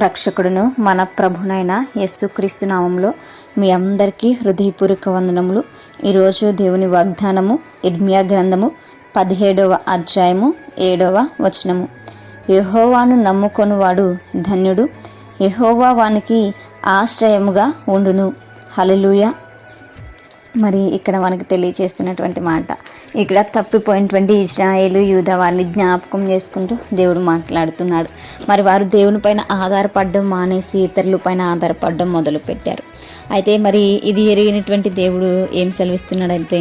రక్షకుడును మన ప్రభునైన యేసుక్రీస్తు నామంలో మీ అందరికీ హృదయపూర్వక వందనములు. ఈరోజు దేవుని వాగ్దానము ఇర్మియా గ్రంథము 17వ అధ్యాయము 7వ వచనము. యెహోవాను నమ్ముకొనువాడు ధన్యుడు, యెహోవా వానికి ఆశ్రయముగా ఉండును. హల్లెలూయా. మరి ఇక్కడ మనకు తెలియచేస్తున్నటువంటి మాట, ఇక్కడ తప్పిపోయినటువంటి ఇశ్రాయేలు యూదా వారిని జ్ఞాపకం చేసుకుంటూ దేవుడు మాట్లాడుతున్నాడు. మరి వారు దేవుని పైన ఆధారపడడం మానేసి ఇతరుల పైన ఆధారపడడం మొదలుపెట్టారు. అయితే మరి ఇది ఎరిగినటువంటి దేవుడు ఏం సెలవిస్తున్నాడంటే,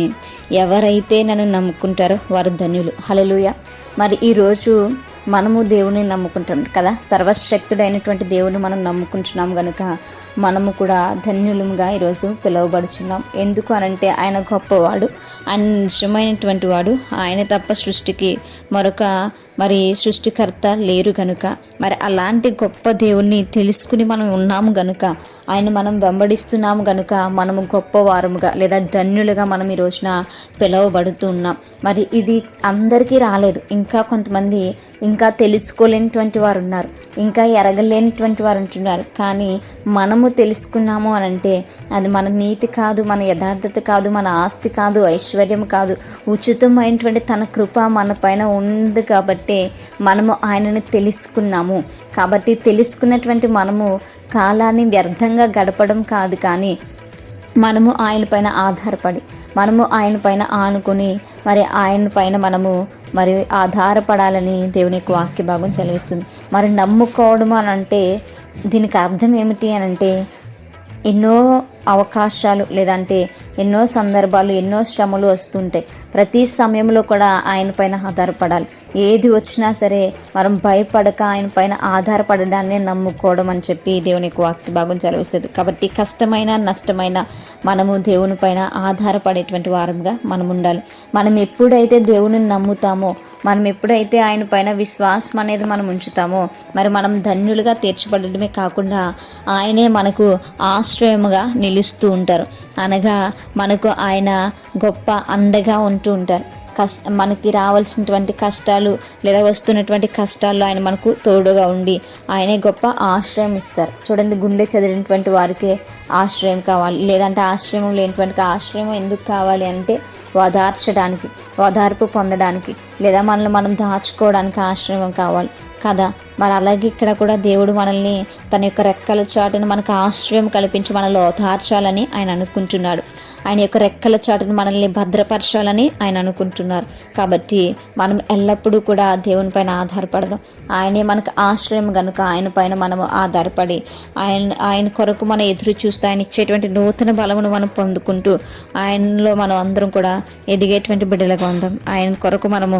ఎవరైతే నన్ను నమ్ముకుంటారో వారు ధన్యులు. హల్లెలూయా. మరి ఈరోజు మనము దేవుని నమ్ముకుంటాం కదా, సర్వశక్తుడైనటువంటి దేవుని మనం నమ్ముకుంటున్నాం కనుక మనము కూడా ధన్యులుగా ఈరోజు పిలువబడుచున్నాం. ఎందుకు అనంటే ఆయన గొప్పవాడు, ఆయన నిజమైనటువంటి వాడు, ఆయన తప్ప సృష్టికి మరొక సృష్టికర్త లేరు కనుక మరి అలాంటి గొప్ప దేవుణ్ణి తెలుసుకుని మనం ఉన్నాము గనుక, ఆయన మనం వెంబడిస్తున్నాము గనుక మనము గొప్పవారముగా లేదా ధన్యులుగా మనం ఈ రోజున పిలువబడుతూ ఉన్నాం. మరి ఇది అందరికీ రాలేదు. ఇంకా కొంతమంది ఇంకా తెలుసుకోలేనిటువంటి వారు ఉన్నారు, ఇంకా ఎరగలేనిటువంటి వారు ఉంటున్నారు. కానీ మనము తెలుసుకున్నాము అనంటే అది మన నీతి కాదు, మన యథార్థత కాదు, మన ఆస్తి కాదు, ఐశ్వర్యం కాదు, ఉచితమైనటువంటి తన కృప మన పైన ఉంది కాబట్టి మనము ఆయనని తెలుసుకున్నాము. కాబట్టి తెలుసుకున్నటువంటి మనము కాలాన్ని వ్యర్థంగా గడపడం కాదు, కానీ మనము ఆయన పైన ఆధారపడి, మనము ఆయన పైన ఆనుకుని మరి ఆయన పైన మనము మరి ఆధారపడాలని దేవుని యొక్క వాక్య భాగం సెలవిస్తుంది. మరి నమ్ముకోవడం అని అంటే దీనికి అర్థం ఏమిటి అని అంటే, ఎన్నో అవకాశాలు లేదంటే ఎన్నో సందర్భాలు, ఎన్నో శ్రమలు వస్తుంటాయి. ప్రతి సమయంలో కూడా ఆయన పైన ఆధారపడాలి. ఏది వచ్చినా సరే మనం భయపడక ఆయన పైన ఆధారపడడాన్ని నమ్ముకోవడం అని చెప్పి దేవుని యొక్క వాక్య భాగం సెలవిస్తుంది. కాబట్టి కష్టమైన నష్టమైన మనము దేవుని పైన ఆధారపడేటువంటి వారంగా మనం ఉండాలి. మనం ఎప్పుడైతే దేవుని నమ్ముతామో, మనం ఎప్పుడైతే ఆయన పైన విశ్వాసం అనేది మనం ఉంచుతామో మరి మనం ధన్యులుగా తీర్చబడమే కాకుండా ఆయనే మనకు ఆశ్రయముగా నిలుస్తూ ఉంటారు. అనగా మనకు ఆయన గొప్ప అండగా ఉంటూ ఉంటారు. మనకి రావాల్సినటువంటి కష్టాలు లేదా వస్తున్నటువంటి కష్టాల్లో ఆయన మనకు తోడుగా ఉండి ఆయనే గొప్ప ఆశ్రయం ఇస్తారు. చూడండి, గుండె చెదిరినటువంటి వారికి ఆశ్రయం కావాలి, లేదంటే ఆశ్రయం లేనటువంటి ఆశ్రయం ఎందుకు కావాలి అంటే ఓదార్చడానికి, ఓదార్పు పొందడానికి, లేదా మనల్ని మనం దాచుకోవడానికి ఆశ్రయం కావాలి కదా. మరి అలాగే ఇక్కడ కూడా దేవుడు మనల్ని తన యొక్క రెక్కల చాటును మనకు ఆశ్రయం కల్పించి మనల్ని ఓదార్చాలని ఆయన అనుకుంటున్నాడు. ఆయన యొక్క రెక్కల చాటును మనల్ని భద్రపరచాలని ఆయన అనుకుంటున్నారు. కాబట్టి మనం ఎల్లప్పుడూ కూడా దేవుని పైన ఆధారపడదాం. ఆయనే మనకు ఆశ్రయం కనుక ఆయన పైన మనము ఆధారపడి ఆయన కొరకు మనం ఎదురు చూస్తూ ఆయన ఇచ్చేటువంటి నూతన బలమును మనం పొందుకుంటూ ఆయనలో మనం అందరం కూడా ఎదిగేటువంటి బిడ్డలుగా ఉందాం. ఆయన కొరకు మనము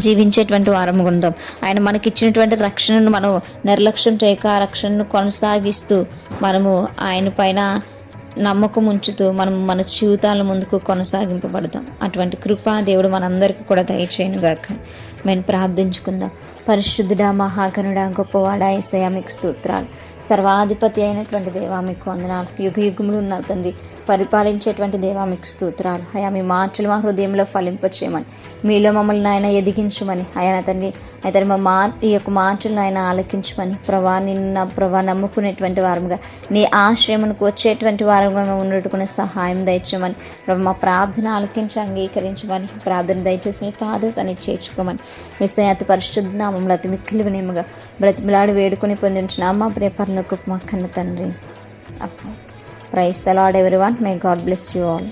జీవించేటువంటి వారము ఉందాం. ఆయన మనకిచ్చినటువంటి రక్షణను మనం నిర్లక్ష్యం చేయక రక్షణను కొనసాగిస్తూ మనము ఆయన పైన నమ్మకం ఉంచుతూ మనం మన జీవితాల ముందుకు కొనసాగింపబడతాం. అటువంటి కృపా దేవుడు మనందరికీ కూడా దయచేయనుగాక. మేము ప్రార్థించుకుందాం. పరిశుద్ధుడా, మహాగణుడా, గొప్పవాడా యేసయ్యా మీకు స్తోత్రాలు. సర్వాధిపతి అయినటువంటి దేవా మీకు వందనాలు. యుగ యుగములు ఉన్న తండ్రి, పరిపాలించేటువంటి దేవా మీకు స్తోత్రాలు. అయా మీ మాటలు మా హృదయంలో ఫలింపచేయమని, మీలో మమ్మల్ని ఆయన ఎదిగించమని, అయా తండ్రి అయితే ఈ యొక్క మాటలను ఆయన ఆలకించమని, నిన్న నమ్ముకునేటువంటి వారముగా నీ ఆశ్రయమునకు వచ్చేటువంటి వారంగా ఉండేటుకునే సహాయం దయచేయమని, మా ప్రార్థన ఆలకించి అంగీకరించమని, ప్రార్థన దయచేసి మీ పాదసాన్ని చేర్చుకోమని, యేసయ్య అతి పరిశుద్ధ నామములో అతి మిక్కిలి వినయముగా బ్రతిమలాడి వేడుకొని పొందించిన మా ప్రేపర్లకు మా కన్న తండ్రి. Praise the Lord everyone. May God bless you all.